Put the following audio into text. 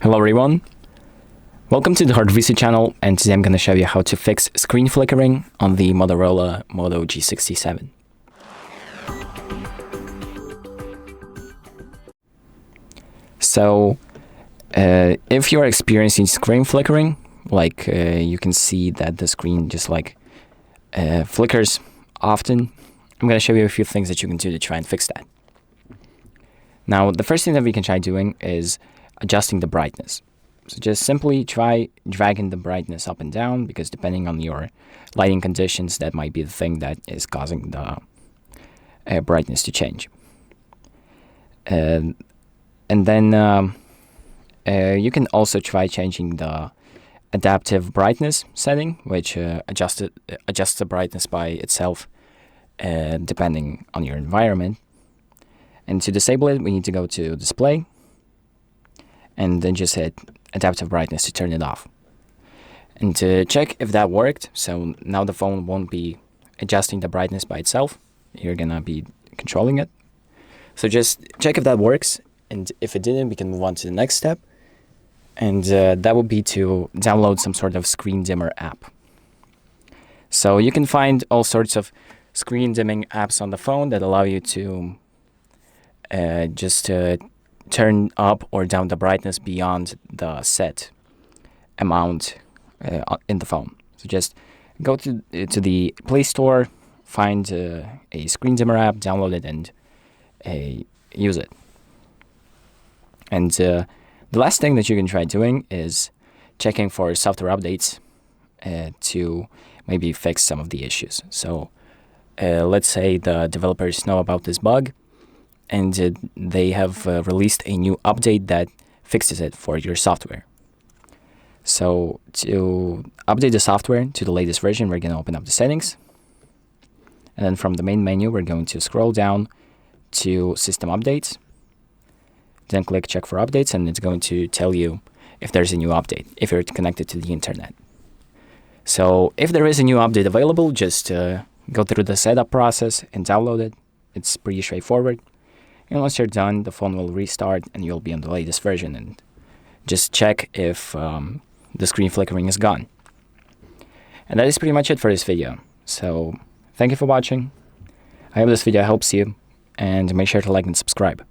Hello everyone, welcome to the HardReset channel, and today I'm going to show you how to fix screen flickering on the MOTOROLA Moto G67. So, if you're experiencing screen flickering, like you can see that the screen just flickers often, I'm going to show you a few things that you can do to try and fix that. Now, the first thing that we can try doing is adjusting the brightness. So just simply try dragging the brightness up and down, because depending on your lighting conditions, that might be the thing that is causing the brightness to change. And then you can also try changing the adaptive brightness setting, which adjusts the brightness by itself depending on your environment. And to disable it, we need to go to Display, and then just hit Adaptive Brightness to turn it off. And to check if that worked, so now the phone won't be adjusting the brightness by itself, you're gonna be controlling it. So just check if that works, and if it didn't, we can move on to the next step. And that would be to download some sort of screen dimmer app. So you can find all sorts of screen dimming apps on the phone that allow you to turn up or down the brightness beyond the set amount in the phone. So just go to the Play Store, find a screen dimmer app, download it, and use it. And the last thing that you can try doing is checking for software updates to maybe fix some of the issues. So let's say the developers know about this bug, and they have released a new update that fixes it for your software. So to update the software to the latest version, we're going to open up the settings. And then from the main menu, we're going to scroll down to System Updates. Then click Check for Updates, and it's going to tell you if there's a new update, if you're connected to the internet. So if there is a new update available, just go through the setup process and download it. It's pretty straightforward. And once you're done, the phone will restart and you'll be on the latest version, and just check if the screen flickering is gone. And that is pretty much it for this video. So thank you for watching. I hope this video helps you, and make sure to like and subscribe.